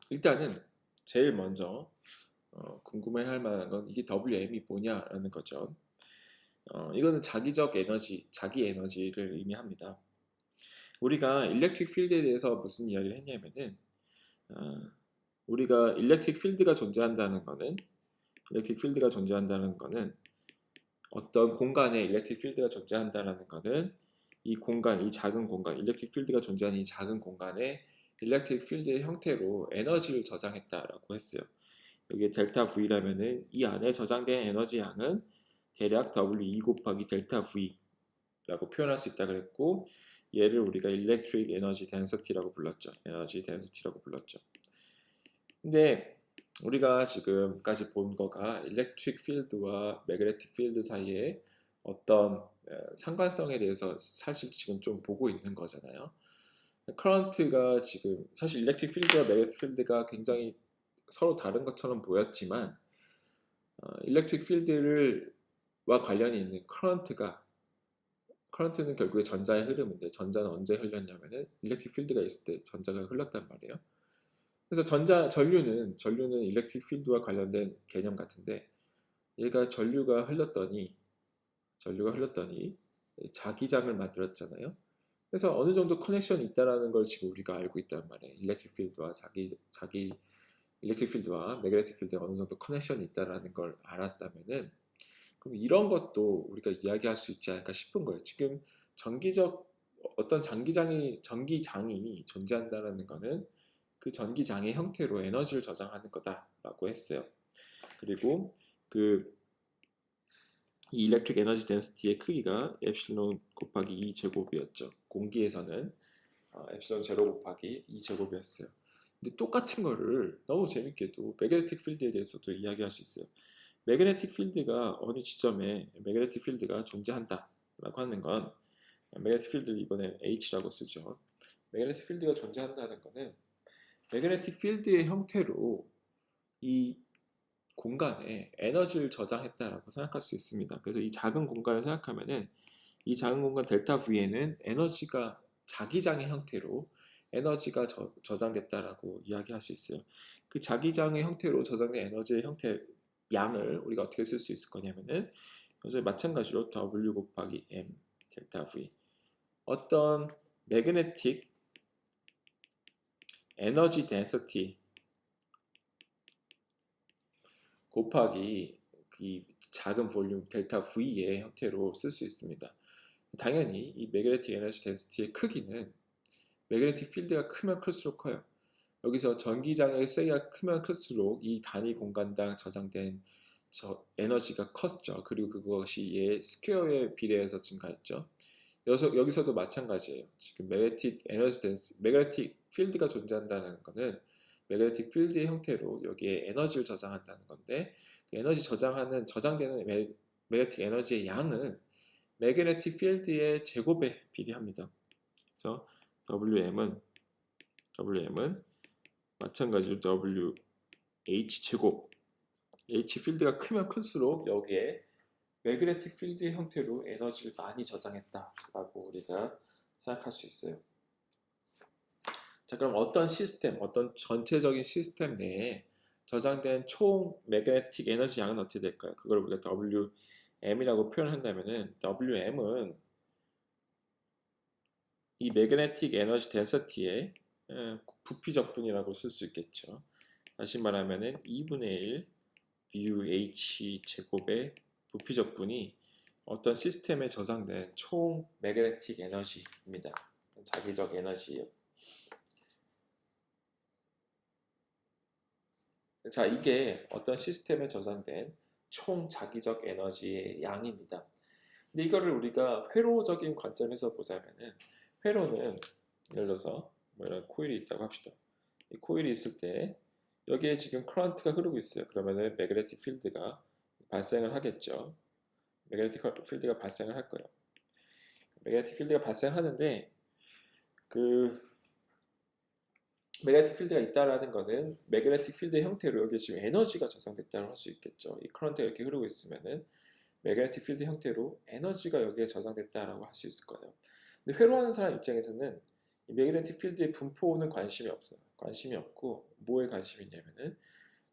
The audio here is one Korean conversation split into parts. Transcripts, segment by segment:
일단은 제일 먼저 궁금해할 만한 건 이게 WM이 뭐냐라는 거죠. 이거는 자기적 에너지, 자기 에너지를 의미합니다. 우리가 일렉트릭 필드에 대해서 무슨 이야기를 했냐면은 어, 우리가 일렉트릭 필드가 존재한다는 거는 어떤 공간에 일렉트릭 필드가 존재한다는 거는 이 공간, 이 작은 공간, 일렉트릭 필드가 존재하는 이 작은 공간에 일렉트릭 필드의 형태로 에너지를 저장했다라고 했어요. 여기에 델타 V라면은 이 안에 저장된 에너지 양은 대략 W2 곱하기 델타 V라고 표현할 수 있다 그랬고, 얘를 우리가 Electric Energy Density라고 불렀죠. 에너지 덴시티라고 불렀죠. 근데 우리가 지금까지 본 거가 일렉트릭 필드와 매그네틱 필드 사이에 어떤 상관성에 대해서 사실 지금 좀 보고 있는 거잖아요. 커런트가 지금 사실 일렉트릭 필드와 매그네틱 필드가 굉장히 서로 다른 것처럼 보였지만 일렉트릭 필드와 관련이 있는 커런트는 결국에 전자의 흐름인데 전자는 언제 흘렸냐면은 일렉트릭 필드가 있을 때 전자가 흘렀단 말이에요. 그래서 전류는 일렉트릭 필드와 관련된 개념 같은데 얘가 전류가 흘렀더니 자기장을 만들었잖아요. 그래서 어느 정도 커넥션이 있다라는 걸 지금 우리가 알고 있단 말이에요. 일렉트릭 필드와 매그네틱 필드에 어느 정도 커넥션이 있다라는 걸 알았다면은 그럼 이런 것도 우리가 이야기할 수 있지 않을까 싶은 거예요. 지금 전기적 어떤 전기장이 존재한다는 거는 그 전기장의 형태로 에너지를 저장하는 거다라고 했어요. 그리고 그 이 일렉트릭 에너지 덴시티의 크기가 엡실론 곱하기 2 제곱이었죠. 공기에서는 엡실론 제로 곱하기 2 제곱이었어요. 근데 똑같은 거를 너무 재밌게도 매그네틱 필드에 대해서도 이야기할 수 있어요. 매그네틱 필드가 어느 지점에 매그네틱 필드가 존재한다라고 하는 건 매그네틱 필드를 이번에 H라고 쓰죠. 매그네틱 필드가 존재한다는 거는 매그네틱 필드의 형태로 이 공간에 에너지를 저장했다라고 생각할 수 있습니다. 그래서 이 작은 공간을 생각하면은 이 작은 공간 델타 V에는 에너지가 자기장의 형태로 에너지가 저장됐다라고 이야기할 수 있어요. 그 자기장의 형태로 저장된 에너지의 형태 양을 우리가 어떻게 쓸 수 있을 거냐면은 여기서 마찬가지로 W 곱하기 M 델타 V 어떤 매그네틱 에너지 덴서티 곱하기 이 작은 볼륨 델타 V의 형태로 쓸 수 있습니다. 당연히 이 매그네틱 에너지 덴시티의 크기는 매그네틱 필드가 크면 클수록 커요. 여기서 전기장의 세기가 크면 클수록 이 단위 공간당 저장된 에너지가 컸죠. 그리고 그것이 얘 스퀘어에 비례해서 증가했죠. 여기서도 마찬가지예요. 지금 매그네틱 필드가 존재한다는 것은 매그네틱 필드의 형태로 여기에 에너지를 저장한다는 건데 그 저장되는 매그네틱 에너지의 양은 매그네틱 필드의 제곱에 비례합니다. 그래서 WM은 마찬가지로 WH 제곱 H 필드가 크면 클수록 여기에 매그네틱 필드의 형태로 에너지를 많이 저장했다라고 우리가 생각할 수 있어요. 자, 그럼 어떤 전체적인 시스템 내에 저장된 총 매그네틱 에너지 양은 어떻게 될까요? 그걸 우리가 WM이라고 표현한다면은 WM은 이 매그네틱 에너지 덴서티의 부피적분이라고 쓸 수 있겠죠. 다시 말하면은 2분의 1 BUH 제곱의 부피적분이 어떤 시스템에 저장된 총 매그네틱 에너지입니다. 자기적 에너지예요. 자, 이게 어떤 시스템에 저장된 총 자기적 에너지의 양입니다. 근데 이거를 우리가 회로적인 관점에서 보자면은 회로는 예를 들어서 뭐 이런 코일이 있다고 합시다. 이 코일이 있을 때 여기에 지금 커런트가 흐르고 있어요. 그러면은 매그네틱 필드가 발생을 하겠죠. 매그네틱 필드가 발생을 할 거예요. 매그네틱 필드가 발생하는데 그 매그네틱 필드가 있다라는 거는 매그네틱 필드의 형태로 여기 지금 에너지가 저장됐다고 할 수 있겠죠. 이 커런트가 이렇게 흐르고 있으면은 매그네틱 필드 형태로 에너지가 여기에 저장됐다라고 할 수 있을 거예요. 근데 회로하는 사람 입장에서는 이 매그네틱 필드의 분포는 관심이 없어요. 관심이 없고 뭐에 관심이 있냐면은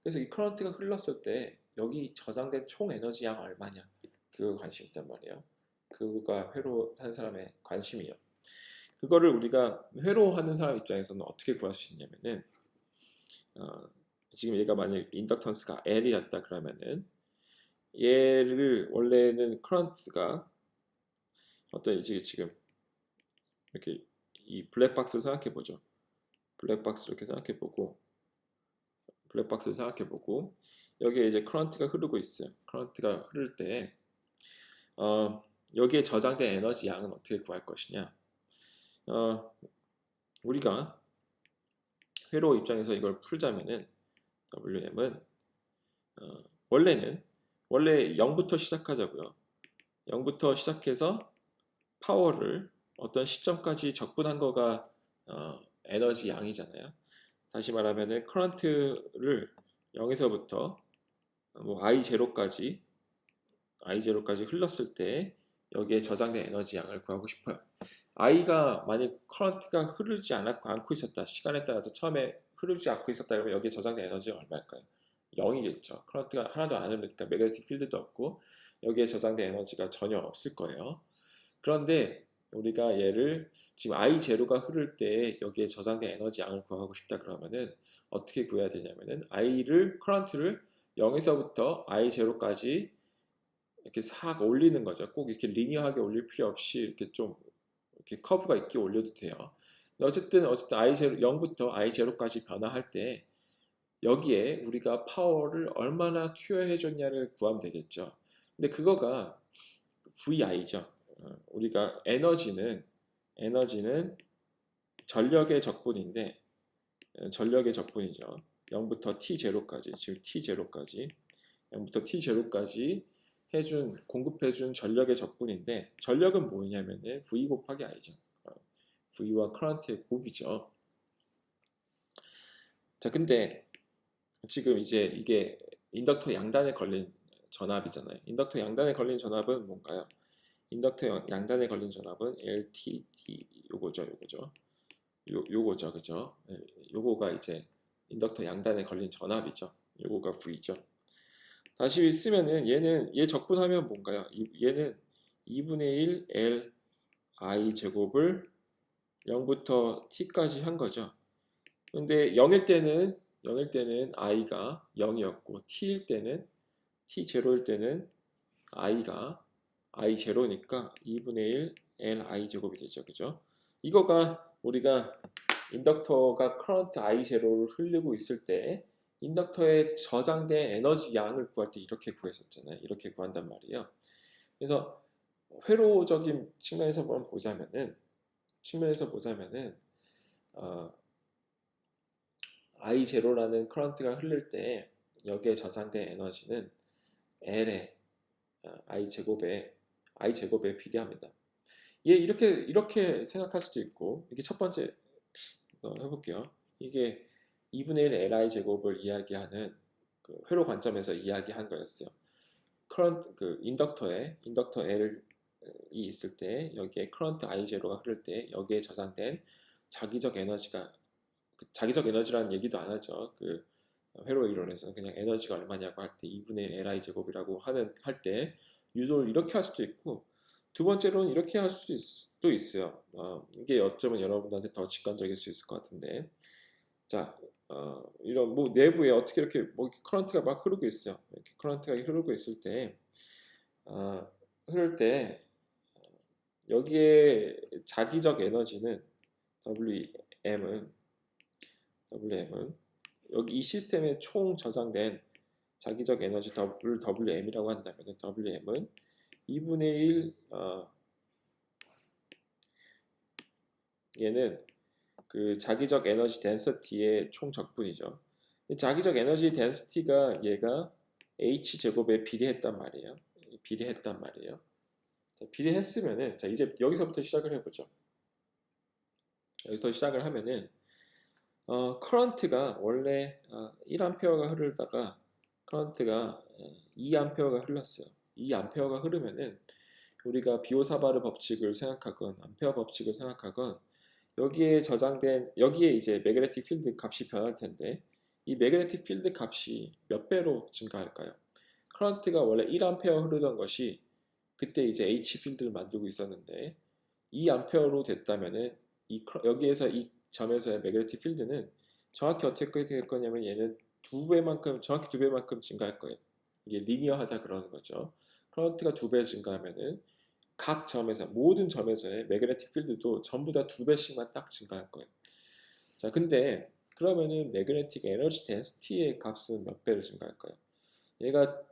그래서 이 커런트가 흘렀을 때 여기 저장된 총 에너지 양 얼마냐 그거 관심 있단 말이에요. 그거가 회로하는 사람의 관심이에요. 그거를 우리가 회로하는 사람 입장에서는 어떻게 구할 수 있냐면은 어, 지금 얘가 만약 인덕턴스가 L이었다 그러면은 얘를 원래는 커런트가 어떤 지금 이렇게 이 블랙박스를 생각해 보죠. 블랙박스 이렇게 생각해 보고 블랙박스를 생각해 보고 여기에 이제 커런트가 흐르고 있어요. 커런트가 흐를 때 여기에 저장된 에너지 양은 어떻게 구할 것이냐? 우리가 회로 입장에서 이걸 풀자면은 WM은 원래 0부터 시작하자고요. 0부터 시작해서 파워를 어떤 시점까지 적분한 거가 에너지 양이잖아요. 다시 말하면은 커런트를 0에서부터 뭐 I0까지 흘렀을 때 여기에 저장된 에너지 양을 구하고 싶어요. I가 만약 커런트가 흐르지 않고 있었다. 시간에 따라서 처음에 흐르지 않고 있었다 그러면 여기에 저장된 에너지가 얼마일까요? 0이겠죠. 커런트가 하나도 안 흐르니까 매그네틱 필드도 없고 여기에 저장된 에너지가 전혀 없을 거예요. 그런데 우리가 얘를 지금 I0가 흐를 때 여기에 저장된 에너지 양을 구하고 싶다 그러면은 어떻게 구해야 되냐면은 커런트를 0에서부터 I0까지 이렇게 싹 올리는 거죠. 꼭 이렇게 리니어하게 올릴 필요 없이 이렇게 좀 이렇게 커브가 있게 올려도 돼요. 어쨌든 I0 0부터 I0까지 변화할 때 여기에 우리가 파워를 얼마나 투여해 줬냐를 구하면 되겠죠. 근데 그거가 VI죠. 우리가 에너지는 전력의 적분인데 전력의 적분이죠. 0부터 T0까지 지금 T0까지 0부터 T0까지 공급해준 전력의 적분인데 전력은 뭐냐면은 V 곱하기 I죠. V와 커런트의 곱이죠. 자, 근데 지금 이제 이게 인덕터 양단에 걸린 전압이잖아요. 인덕터 양단에 걸린 전압은 뭔가요? 인덕터 양단에 걸린 전압은 LTD 요거죠. 요거죠. 그죠? 요거가 이제 인덕터 양단에 걸린 전압이죠. 요거가 V죠. 다시 쓰면은 얘 적분하면 뭔가요? 얘는 2분의 1 L I 제곱을 0부터 T까지 한 거죠. 근데 0일 때는 I가 0이었고 T0일 때는 I가 I0니까 2분의 1 L I 제곱이 되죠. 그죠? 이거가 우리가 인덕터가 커런트 I0를 흘리고 있을 때 인덕터에 저장된 에너지 양을 구할 때 이렇게 구했었잖아요. 이렇게 구한단 말이에요. 그래서 회로적인 측면에서 보자면은 I0라는 커런트가 흐를 때 여기에 저장된 에너지는 L의 I 제곱에 비례합니다. 이렇게 생각할 수도 있고 이게 첫 번째 해볼게요. 이게 2분의 1 Li 제곱을 이야기하는 그 회로 관점에서 이야기한 거였어요. 인덕터 L이 있을 때 여기에 커런트 I0가 흐를 때 여기에 저장된 자기적 에너지라는 얘기도 안 하죠. 그 회로 이론에서 그냥 에너지가 얼마냐고 할 때 2분의 1 Li 제곱이라고 할 때 유도를 이렇게 할 수도 있고 두 번째로는 이렇게 할 수도 있어요. 이게 어쩌면 여러분한테 더 직관적일 수 있을 것 같은데 자 이런 뭐 내부에 어떻게 이렇게 뭐 커런트가 막 흐르고 있어요. 이렇게 커런트가 흐르고 있을 때 흐를 때 여기에 자기적 에너지는 WM은 여기 이 시스템에 총 저장된 자기적 에너지를 WM이라고 한다면 WM은 2분의 1 얘는 그 자기적 에너지 덴서티의 총 적분이죠. 자기적 에너지 덴서티가 얘가 H 제곱에 비례했단 말이에요. 자, 비례했으면은 자 이제 여기서부터 시작을 해보죠. 여기서 시작을 하면은 커런트가 원래 1A가 흐르다가 커런트가 2A가 흘렀어요. 2A가 흐르면은 우리가 비오사바르 법칙을 생각하건 암페어 법칙을 생각하건 여기에 이제 매그네틱 필드 값이 변할 텐데 이 매그네틱 필드 값이 몇 배로 증가할까요? 커런트가 원래 1A 흐르던 것이 그때 이제 H 필드를 만들고 있었는데 2A로 됐다면은 여기에서 이 점에서의 매그네틱 필드는 정확히 어떻게 될 거냐면 얘는 정확히 두 배만큼 증가할 거예요. 이게 리니어하다 그러는 거죠. 커런트가 두 배 증가하면은 각 점에서 모든 점에서의 매그네틱 필드도 전부 다 두 배씩만 딱 증가할 거예요. 자, 근데 그러면은 매그네틱 에너지 덴시티의 값은 몇 배를 증가할까요? 얘가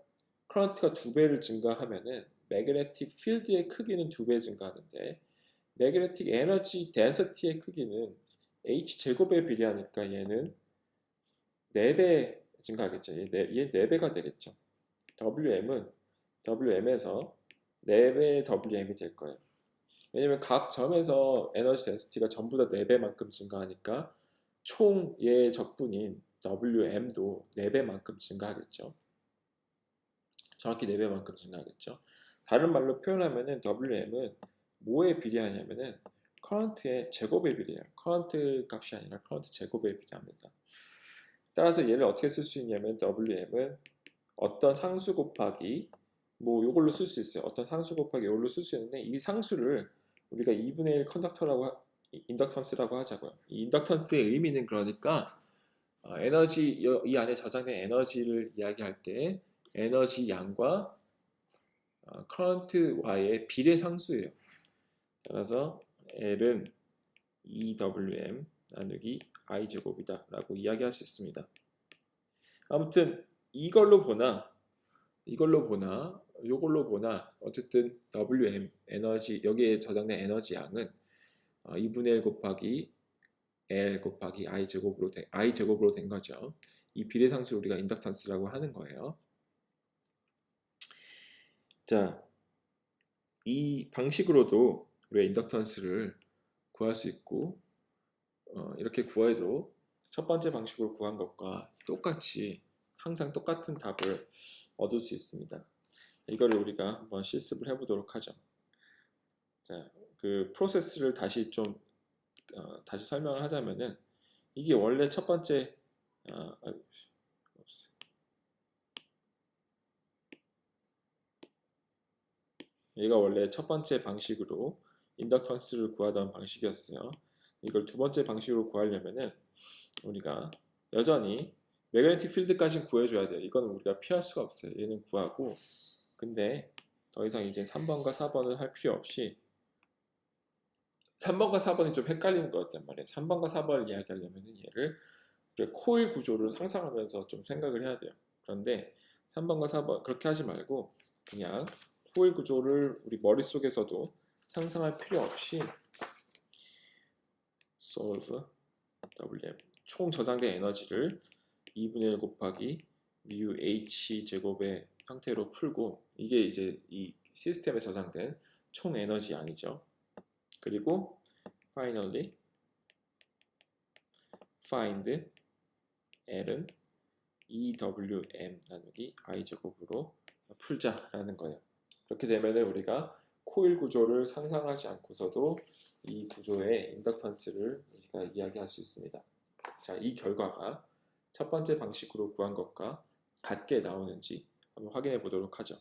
커런트가 두 배를 증가하면은 매그네틱 필드의 크기는 두 배 증가하는데 매그네틱 에너지 덴시티의 크기는 h 제곱에 비례하니까 얘는 4배 증가하겠죠. 얘 4배가 되겠죠. WM에서 4배의 WM이 될 거예요. 왜냐면 각 점에서 에너지 덴시티가 전부 다 4배만큼 증가하니까 총 얘의 적분인 WM도 4배만큼 증가하겠죠. 정확히 4배만큼 증가하겠죠. 다른 말로 표현하면은 WM은 뭐에 비례하냐면은 커런트의 제곱에 비례해요. 커런트 값이 아니라 커런트 제곱에 비례합니다. 따라서 얘를 어떻게 쓸 수 있냐면 WM은 어떤 상수 곱하기 뭐 이걸로 쓸 수 있어요. 어떤 상수 곱하기 이걸로 쓸 수 있는데 이 상수를 우리가 2분의 1 인덕턴스라고 하자고요. 이 인덕턴스의 의미는 그러니까 에너지 이 안에 저장된 에너지를 이야기할 때 에너지 양과 커런트와의 비례 상수예요. 따라서 L은 EWM 나누기 I제곱이다 라고 이야기할 수 있습니다. 아무튼 이걸로 보나 요걸로 보나 어쨌든 WM 에너지 여기에 저장된 에너지 양은 2분의 1 곱하기 L 곱하기 I제곱으로 된 거죠. 이 비례상수를 우리가 인덕턴스라고 하는 거예요. 자, 이 방식으로도 우리가 인덕턴스를 구할 수 있고 이렇게 구해도 첫 번째 방식으로 구한 것과 똑같이 항상 똑같은 답을 얻을 수 있습니다. 이거를 우리가 한번 실습을 해보도록 하죠. 자, 그 프로세스를 다시 설명을 하자면은 이게 원래 첫 번째 얘가 원래 첫 번째 방식으로 인덕턴스를 구하던 방식이었어요. 이걸 두 번째 방식으로 구하려면은 우리가 여전히 매그네틱 필드까지는 구해줘야 돼요. 이거는 우리가 피할 수가 없어요. 얘는 구하고 근데 더 이상 이제 3번과 4번을 할 필요 없이 3번과 4번이 좀 헷갈리는 것 같단 말이에요. 3번과 4번을 이야기하려면 얘를 코일 구조를 상상하면서 좀 생각을 해야 돼요. 그런데 3번과 4번 그렇게 하지 말고 그냥 코일 구조를 우리 머릿속에서도 상상할 필요 없이 solve WM 총 저장된 에너지를 2분의 1 곱하기 mu h 제곱의 형태로 풀고 이게 이제 이 시스템에 저장된 총 에너지 양이죠. 그리고 finally find L은 EWM 나누기 I제곱으로 풀자라는 거예요. 그렇게 되면 우리가 코일 구조를 상상하지 않고서도 이 구조의 인덕턴스를 우리가 이야기할 수 있습니다. 자, 이 결과가 첫 번째 방식으로 구한 것과 같게 나오는지 한번 확인해 보도록 하죠.